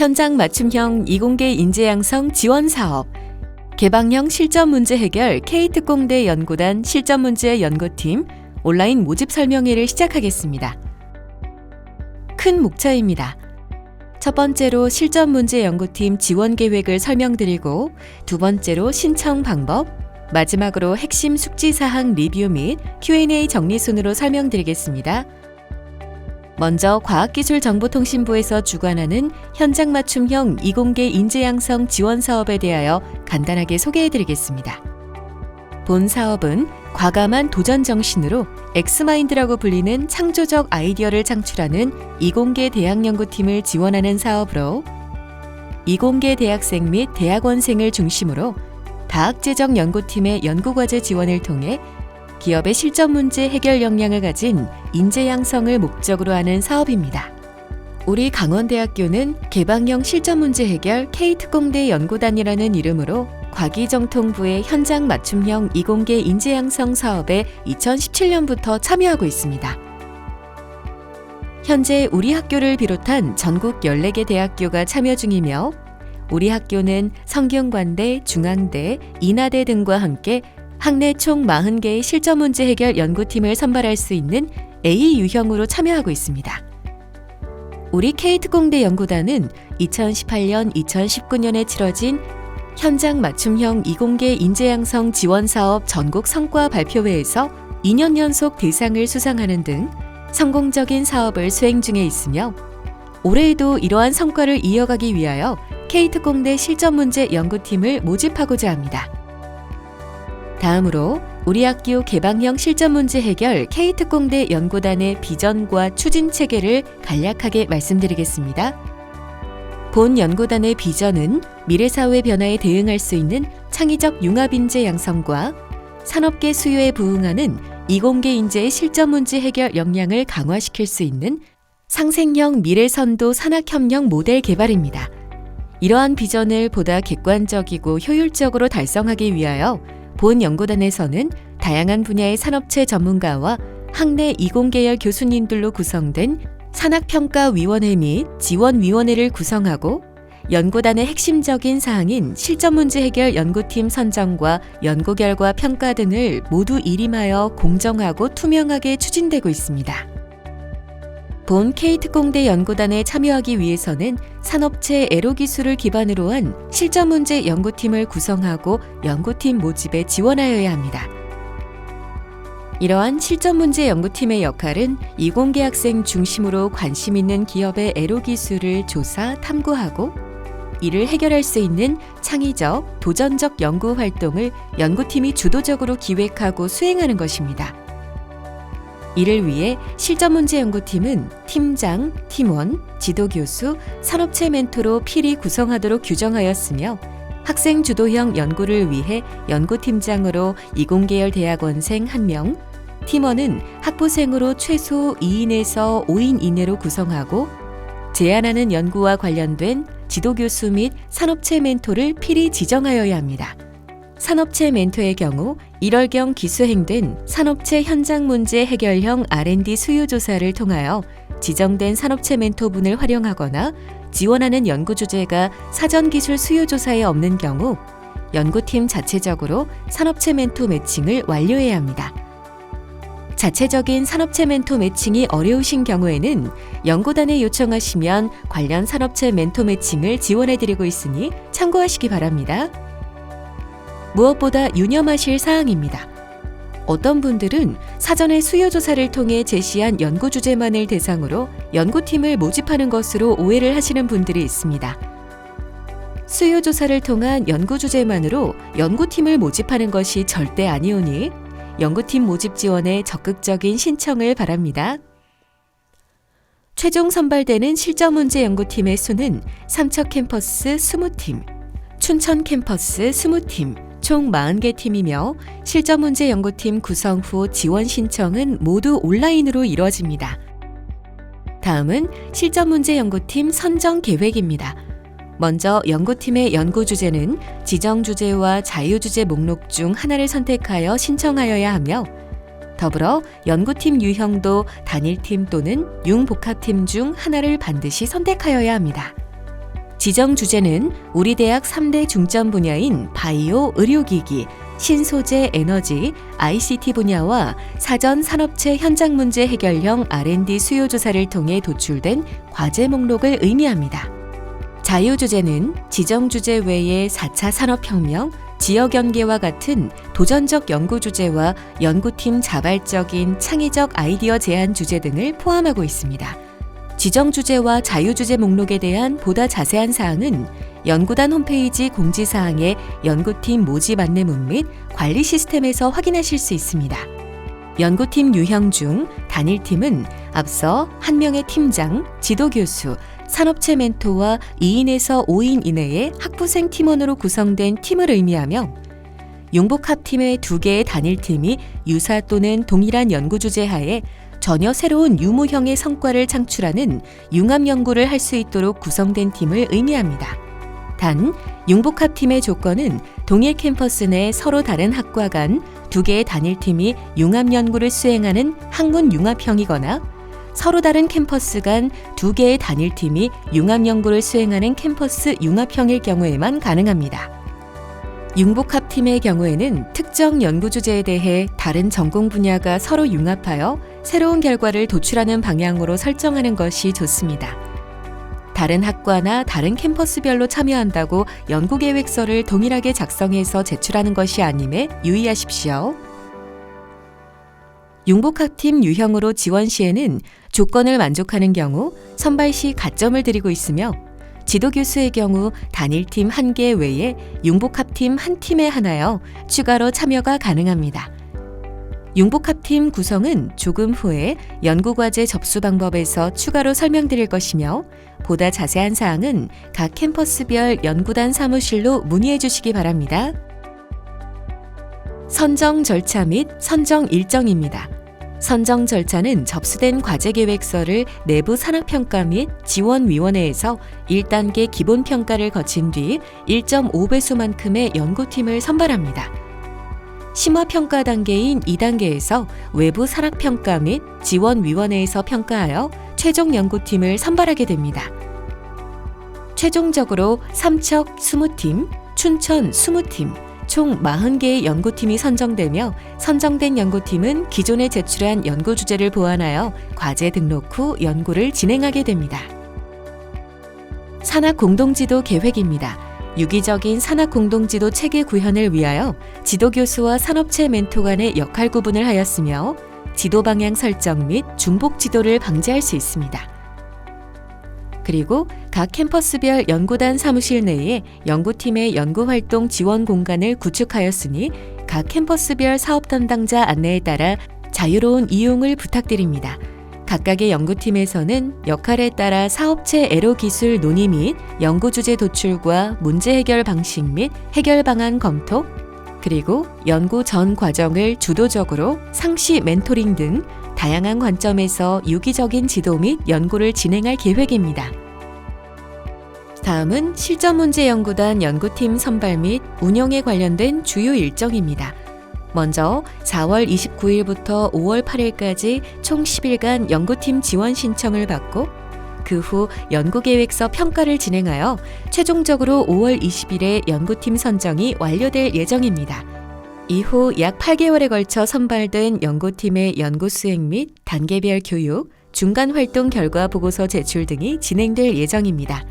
현장 맞춤형 이공계 인재 양성 지원 사업, 개방형 실전 문제 해결 K특공대 연구단 실전 문제 연구팀 온라인 모집 설명회를 시작하겠습니다. 큰 목차입니다. 첫 번째로 실전 문제 연구팀 지원 계획을 설명드리고, 두 번째로 신청 방법, 마지막으로 핵심 숙지 사항 리뷰 및 Q&A 정리 순으로 설명드리겠습니다. 먼저 과학기술정보통신부에서 주관하는 현장 맞춤형 이공계 인재 양성 지원 사업에 대하여 간단하게 소개해드리겠습니다. 본 사업은 과감한 도전 정신으로 엑스마인드라고 불리는 창조적 아이디어를 창출하는 이공계 대학연구팀을 지원하는 사업으로, 이공계 대학생 및 대학원생을 중심으로 다학제적 연구팀의 연구과제 지원을 통해 기업의 실전 문제 해결 역량을 가진 인재 양성을 목적으로 하는 사업입니다. 우리 강원대학교는 개방형 실전 문제 해결 K특공대 연구단이라는 이름으로 과기정통부의 현장 맞춤형 이공계 인재 양성 사업에 2017년부터 참여하고 있습니다. 현재 우리 학교를 비롯한 전국 14개 대학교가 참여 중이며, 우리 학교는 성균관대, 중앙대, 인하대 등과 함께 학내 총 40개의 실전 문제 해결 연구팀을 선발할 수 있는 A 유형으로 참여하고 있습니다. 우리 K특공대 연구단은 2018년, 2019년에 치러진 현장 맞춤형 이공계 인재 양성 지원 사업 전국 성과 발표회에서 2년 연속 대상을 수상하는 등 성공적인 사업을 수행 중에 있으며, 올해에도 이러한 성과를 이어가기 위하여 K특공대 실전 문제 연구팀을 모집하고자 합니다. 다음으로 우리 학교 개방형 실전 문제 해결 K특공대 연구단의 비전과 추진 체계를 간략하게 말씀드리겠습니다. 본 연구단의 비전은 미래사회 변화에 대응할 수 있는 창의적 융합인재 양성과 산업계 수요에 부응하는 이공계 인재의 실전 문제 해결 역량을 강화시킬 수 있는 상생형 미래선도 산학협력 모델 개발입니다. 이러한 비전을 보다 객관적이고 효율적으로 달성하기 위하여 본 연구단에서는 다양한 분야의 산업체 전문가와 학내 이공계열 교수님들로 구성된 산학평가위원회 및 지원위원회를 구성하고, 연구단의 핵심적인 사항인 실전 문제 해결 연구팀 선정과 연구 결과 평가 등을 모두 일임하여 공정하고 투명하게 추진되고 있습니다. 본 K특공대 연구단에 참여하기 위해서는 산업체 애로 기술을 기반으로 한 실전 문제 연구팀을 구성하고 연구팀 모집에 지원하여야 합니다. 이러한 실전 문제 연구팀의 역할은 이공계 학생 중심으로 관심 있는 기업의 애로 기술을 조사, 탐구하고 이를 해결할 수 있는 창의적, 도전적 연구 활동을 연구팀이 주도적으로 기획하고 수행하는 것입니다. 이를 위해 실전 문제 연구팀은 팀장, 팀원, 지도교수, 산업체 멘토로 필히 구성하도록 규정하였으며, 학생 주도형 연구를 위해 연구팀장으로 이공계열 대학원생 1명, 팀원은 학부생으로 최소 2인에서 5인 이내로 구성하고, 제안하는 연구와 관련된 지도교수 및 산업체 멘토를 필히 지정하여야 합니다. 산업체 멘토의 경우 1월경 기수행된 산업체 현장 문제 해결형 R&D 수요조사를 통하여 지정된 산업체 멘토분을 활용하거나, 지원하는 연구 주제가 사전기술 수요조사에 없는 경우 연구팀 자체적으로 산업체 멘토 매칭을 완료해야 합니다. 자체적인 산업체 멘토 매칭이 어려우신 경우에는 연구단에 요청하시면 관련 산업체 멘토 매칭을 지원해드리고 있으니 참고하시기 바랍니다. 무엇보다 유념하실 사항입니다. 어떤 분들은 사전에 수요조사를 통해 제시한 연구 주제만을 대상으로 연구팀을 모집하는 것으로 오해를 하시는 분들이 있습니다. 수요조사를 통한 연구 주제만으로 연구팀을 모집하는 것이 절대 아니오니 연구팀 모집 지원에 적극적인 신청을 바랍니다. 최종 선발되는 실전 문제 연구팀의 수는 삼척 캠퍼스 20팀, 춘천 캠퍼스 20팀, 총 40개 팀이며 실전 문제 연구팀 구성 후 지원 신청은 모두 온라인으로 이루어집니다. 다음은 실전 문제 연구팀 선정 계획입니다. 먼저 연구팀의 연구 주제는 지정 주제와 자유 주제 목록 중 하나를 선택하여 신청하여야 하며, 더불어 연구팀 유형도 단일팀 또는 융복합팀 중 하나를 반드시 선택하여야 합니다. 지정 주제는 우리 대학 3대 중점 분야인 바이오, 의료기기, 신소재, 에너지, ICT 분야와 사전 산업체 현장 문제 해결형 R&D 수요 조사를 통해 도출된 과제 목록을 의미합니다. 자유 주제는 지정 주제 외에 4차 산업혁명, 지역 연계와 같은 도전적 연구 주제와 연구팀 자발적인 창의적 아이디어 제안 주제 등을 포함하고 있습니다. 지정 주제와 자유 주제 목록에 대한 보다 자세한 사항은 연구단 홈페이지 공지사항의 연구팀 모집 안내문 및 관리 시스템에서 확인하실 수 있습니다. 연구팀 유형 중 단일팀은 앞서 1명의 팀장, 지도교수, 산업체 멘토와 2인에서 5인 이내의 학부생 팀원으로 구성된 팀을 의미하며 융복합팀의 2개의 단일팀이 유사 또는 동일한 연구 주제 하에 전혀 새로운 유무형의 성과를 창출하는 융합 연구를 할 수 있도록 구성된 팀을 의미합니다. 단, 융복합팀의 조건은 동일 캠퍼스 내 서로 다른 학과 간 2개의 단일팀이 융합 연구를 수행하는 학문 융합형이거나 서로 다른 캠퍼스 간 2개의 단일팀이 융합 연구를 수행하는 캠퍼스 융합형일 경우에만 가능합니다. 융복합팀의 경우에는 특정 연구 주제에 대해 다른 전공 분야가 서로 융합하여 새로운 결과를 도출하는 방향으로 설정하는 것이 좋습니다. 다른 학과나 다른 캠퍼스별로 참여한다고 연구계획서를 동일하게 작성해서 제출하는 것이 아님에 유의하십시오. 융복합팀 유형으로 지원 시에는 조건을 만족하는 경우 선발 시 가점을 드리고 있으며 지도교수의 경우 단일팀 1개 외에 융복합팀 1팀에 하나여 추가로 참여가 가능합니다. 융복합팀 구성은 조금 후에 연구과제 접수 방법에서 추가로 설명드릴 것이며 보다 자세한 사항은 각 캠퍼스별 연구단 사무실로 문의해 주시기 바랍니다. 선정 절차 및 선정 일정입니다. 선정 절차는 접수된 과제 계획서를 내부 산학평가 및 지원위원회에서 1단계 기본평가를 거친 뒤 1.5배수만큼의 연구팀을 선발합니다. 심화평가 단계인 2단계에서 외부 산학평가 및 지원위원회에서 평가하여 최종 연구팀을 선발하게 됩니다. 최종적으로 삼척 20팀, 춘천 20팀, 총 40개의 연구팀이 선정되며 선정된 연구팀은 기존에 제출한 연구 주제를 보완하여 과제 등록 후 연구를 진행하게 됩니다. 산학 공동지도 계획입니다. 유기적인 산학 공동지도 체계 구현을 위하여 지도교수와 산업체 멘토 간의 역할 구분을 하였으며 지도 방향 설정 및 중복 지도를 방지할 수 있습니다. 그리고 각 캠퍼스별 연구단 사무실 내에 연구팀의 연구활동 지원 공간을 구축하였으니 각 캠퍼스별 사업 담당자 안내에 따라 자유로운 이용을 부탁드립니다. 각각의 연구팀에서는 역할에 따라 사업체 애로 기술 논의 및 연구 주제 도출과 문제 해결 방식 및 해결 방안 검토, 그리고 연구 전 과정을 주도적으로 상시 멘토링 등 다양한 관점에서 유기적인 지도 및 연구를 진행할 계획입니다. 다음은 실전문제연구단 연구팀 선발 및 운영에 관련된 주요 일정입니다. 먼저 4월 29일부터 5월 8일까지 총 10일간 연구팀 지원 신청을 받고 그 후 연구계획서 평가를 진행하여 최종적으로 5월 20일에 연구팀 선정이 완료될 예정입니다. 이후 약 8개월에 걸쳐 선발된 연구팀의 연구수행 및 단계별 교육, 중간활동 결과 보고서 제출 등이 진행될 예정입니다.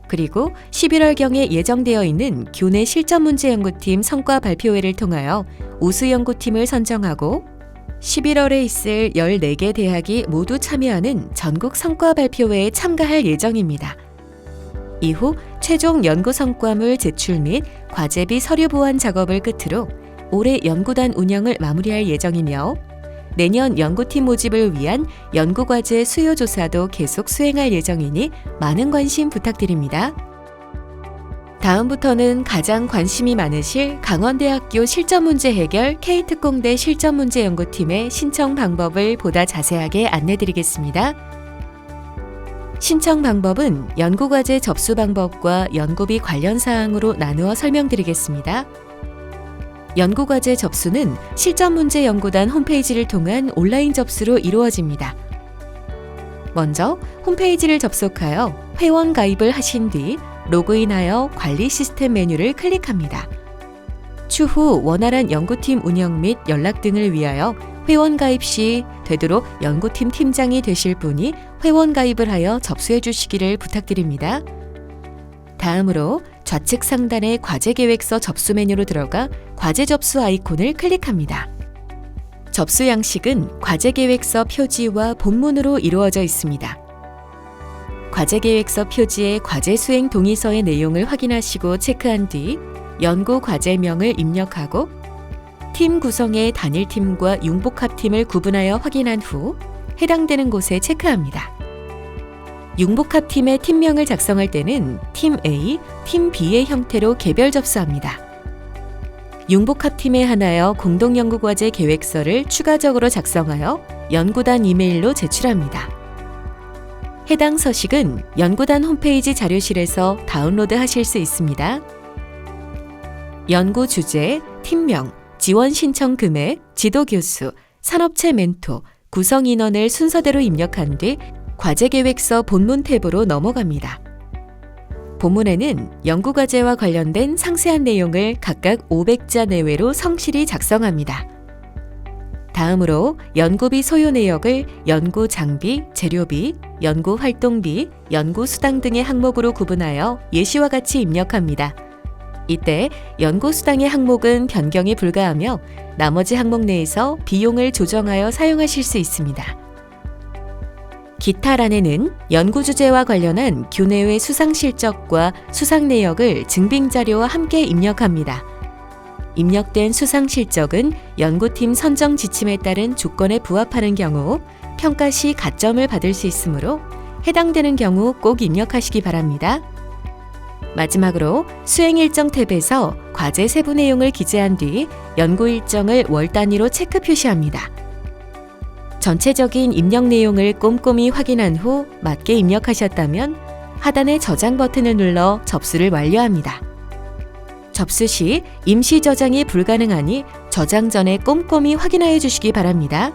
그리고 11월경에 예정되어 있는 교내 실전문제연구팀 성과 발표회를 통하여 우수연구팀을 선정하고 11월에 있을 14개 대학이 모두 참여하는 전국 성과 발표회에 참가할 예정입니다. 이후 최종 연구 성과물 제출 및 과제비 서류 보완 작업을 끝으로 올해 연구단 운영을 마무리할 예정이며 내년 연구팀 모집을 위한 연구과제 수요 조사도 계속 수행할 예정이니 많은 관심 부탁드립니다. 다음부터는 가장 관심이 많으실 강원대학교 실전문제 해결 K특공대 실전문제연구팀의 신청 방법을 보다 자세하게 안내드리겠습니다. 신청 방법은 연구과제 접수 방법과 연구비 관련 사항으로 나누어 설명드리겠습니다. 연구과제 접수는 실전문제연구단 홈페이지를 통한 온라인 접수로 이루어집니다. 먼저 홈페이지를 접속하여 회원 가입을 하신 뒤 로그인하여 관리 시스템 메뉴를 클릭합니다. 추후 원활한 연구팀 운영 및 연락 등을 위하여 회원 가입 시 되도록 연구팀 팀장이 되실 분이 회원 가입을 하여 접수해 주시기를 부탁드립니다. 다음으로 좌측 상단의 과제 계획서 접수 메뉴로 들어가 과제 접수 아이콘을 클릭합니다. 접수 양식은 과제 계획서 표지와 본문으로 이루어져 있습니다. 과제 계획서 표지의 과제 수행 동의서의 내용을 확인하시고 체크한 뒤 연구 과제명을 입력하고 팀 구성의 단일팀과 융복합팀을 구분하여 확인한 후 해당되는 곳에 체크합니다. 융복합팀의 팀명을 작성할 때는 팀 A, 팀 B의 형태로 개별 접수합니다. 융복합팀에 한하여 공동연구과제 계획서를 추가적으로 작성하여 연구단 이메일로 제출합니다. 해당 서식은 연구단 홈페이지 자료실에서 다운로드 하실 수 있습니다. 연구 주제, 팀명, 지원 신청 금액, 지도 교수, 산업체 멘토, 구성 인원을 순서대로 입력한 뒤 과제 계획서 본문 탭으로 넘어갑니다. 본문에는 연구과제와 관련된 상세한 내용을 각각 500자 내외로 성실히 작성합니다. 다음으로 연구비 소요 내역을 연구 장비, 재료비, 연구 활동비, 연구 수당 등의 항목으로 구분하여 예시와 같이 입력합니다. 이때 연구 수당의 항목은 변경이 불가하며 나머지 항목 내에서 비용을 조정하여 사용하실 수 있습니다. 기타란에는 연구 주제와 관련한 교내외 수상 실적과 수상 내역을 증빙 자료와 함께 입력합니다. 입력된 수상 실적은 연구팀 선정 지침에 따른 조건에 부합하는 경우 평가 시 가점을 받을 수 있으므로 해당되는 경우 꼭 입력하시기 바랍니다. 마지막으로 수행 일정 탭에서 과제 세부 내용을 기재한 뒤 연구 일정을 월 단위로 체크 표시합니다. 전체적인 입력 내용을 꼼꼼히 확인한 후 맞게 입력하셨다면 하단의 저장 버튼을 눌러 접수를 완료합니다. 접수 시 임시 저장이 불가능하니 저장 전에 꼼꼼히 확인하여 주시기 바랍니다.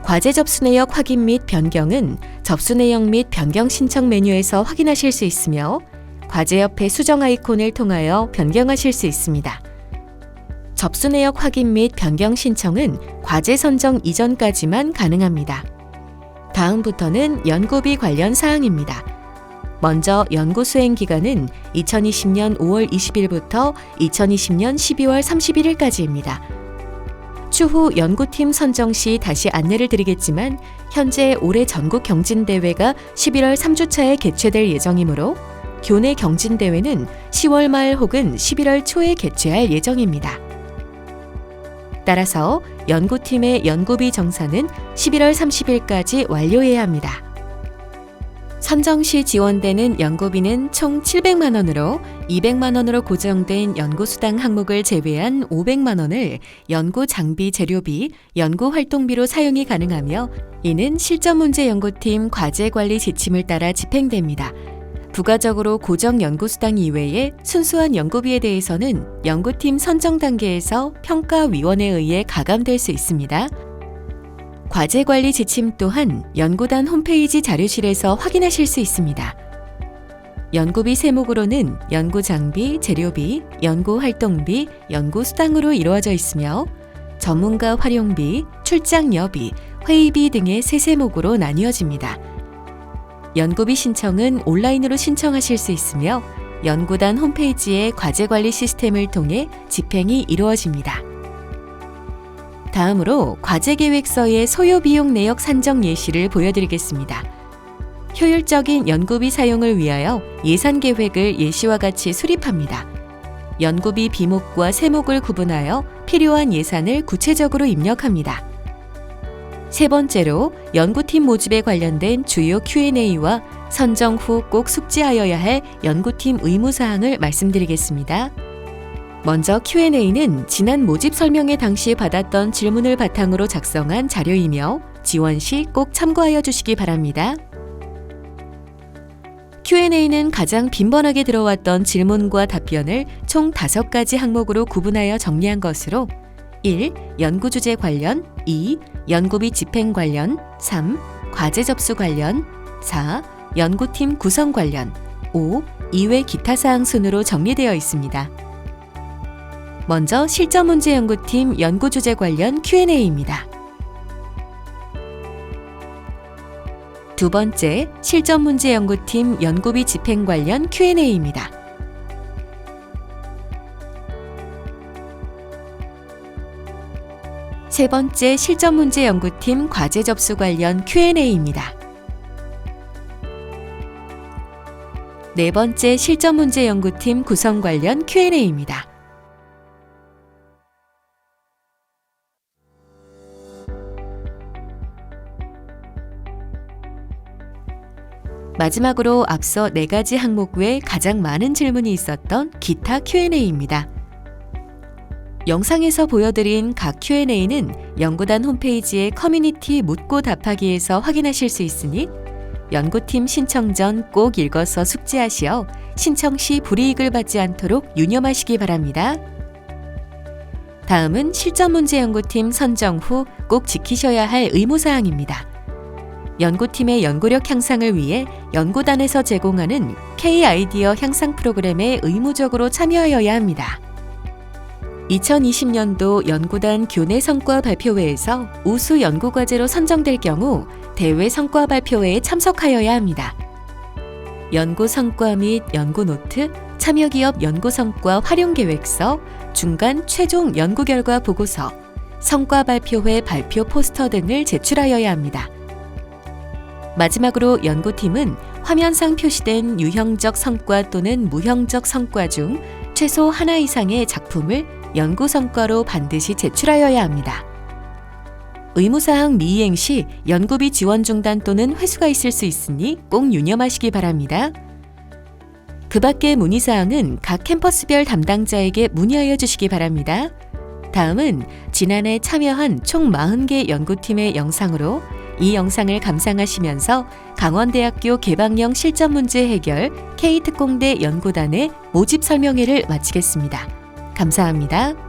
과제 접수 내역 확인 및 변경은 접수 내역 및 변경 신청 메뉴에서 확인하실 수 있으며 과제 옆에 수정 아이콘을 통하여 변경하실 수 있습니다. 접수 내역 확인 및 변경 신청은 과제 선정 이전까지만 가능합니다. 다음부터는 연구비 관련 사항입니다. 먼저 연구 수행 기간은 2020년 5월 20일부터 2020년 12월 31일까지입니다. 추후 연구팀 선정 시 다시 안내를 드리겠지만 현재 올해 전국 경진대회가 11월 3주차에 개최될 예정이므로 교내 경진대회는 10월 말 혹은 11월 초에 개최할 예정입니다. 따라서 연구팀의 연구비 정산은 11월 30일까지 완료해야 합니다. 선정 시 지원되는 연구비는 총 700만 원으로 200만 원으로 고정된 연구수당 항목을 제외한 500만 원을 연구 장비 재료비, 연구 활동비로 사용이 가능하며 이는 실전문제 연구팀 과제관리 지침을 따라 집행됩니다. 부가적으로 고정 연구수당 이외에 순수한 연구비에 대해서는 연구팀 선정 단계에서 평가위원회에 의해 가감될 수 있습니다. 과제관리 지침 또한 연구단 홈페이지 자료실에서 확인하실 수 있습니다. 연구비 세목으로는 연구장비, 재료비, 연구활동비, 연구수당으로 이루어져 있으며 전문가 활용비, 출장여비, 회의비 등의 세 세목으로 나뉘어집니다. 연구비 신청은 온라인으로 신청하실 수 있으며 연구단 홈페이지의 과제관리 시스템을 통해 집행이 이루어집니다. 다음으로 과제계획서의 소요비용 내역 산정 예시를 보여드리겠습니다. 효율적인 연구비 사용을 위하여 예산계획을 예시와 같이 수립합니다. 연구비 비목과 세목을 구분하여 필요한 예산을 구체적으로 입력합니다. 세 번째로 연구팀 모집에 관련된 주요 Q&A와 선정 후 꼭 숙지하여야 할 연구팀 의무사항을 말씀드리겠습니다. 먼저 Q&A는 지난 모집 설명회 당시 받았던 질문을 바탕으로 작성한 자료이며 지원 시 꼭 참고하여 주시기 바랍니다. Q&A는 가장 빈번하게 들어왔던 질문과 답변을 총 5가지 항목으로 구분하여 정리한 것으로 1. 연구주제 관련 2. 연구비 집행 관련 3. 과제 접수 관련, 4. 연구팀 구성 관련, 5. 이외 기타 사항 순으로 정리되어 있습니다. 먼저 실전문제연구팀 연구주제 관련 Q&A입니다. 두 번째, 실전문제연구팀 연구비 집행 관련 Q&A입니다. 세 번째, 실전문제연구팀 과제 접수 관련 Q&A입니다. 네 번째, 실전문제연구팀 구성 관련 Q&A입니다. 마지막으로 앞서 4가지 항목 외에 가장 많은 질문이 있었던 기타 Q&A입니다. 영상에서 보여드린 각 Q&A는 연구단 홈페이지의 커뮤니티 묻고 답하기에서 확인하실 수 있으니 연구팀 신청 전 꼭 읽어서 숙지하시어 신청 시 불이익을 받지 않도록 유념하시기 바랍니다. 다음은 실전문제연구팀 선정 후 꼭 지키셔야 할 의무사항입니다. 연구팀의 연구력 향상을 위해 연구단에서 제공하는 K-아이디어 향상 프로그램에 의무적으로 참여하여야 합니다. 2020년도 연구단 교내 성과 발표회에서 우수 연구과제로 선정될 경우 대회 성과 발표회에 참석하여야 합니다. 연구 성과 및 연구 노트, 참여기업 연구 성과 활용 계획서, 중간 최종 연구 결과 보고서, 성과 발표회 발표 포스터 등을 제출하여야 합니다. 마지막으로 연구팀은 화면상 표시된 유형적 성과 또는 무형적 성과 중 최소 하나 이상의 작품을 연구 성과로 반드시 제출하여야 합니다. 의무사항 미이행 시 연구비 지원 중단 또는 회수가 있을 수 있으니 꼭 유념하시기 바랍니다. 그 밖의 문의사항은 각 캠퍼스별 담당자에게 문의하여 주시기 바랍니다. 다음은 지난해 참여한 총 40개 연구팀의 영상으로 이 영상을 감상하시면서 강원대학교 개방형 실전문제 해결 K특공대 연구단의 모집 설명회를 마치겠습니다. 감사합니다.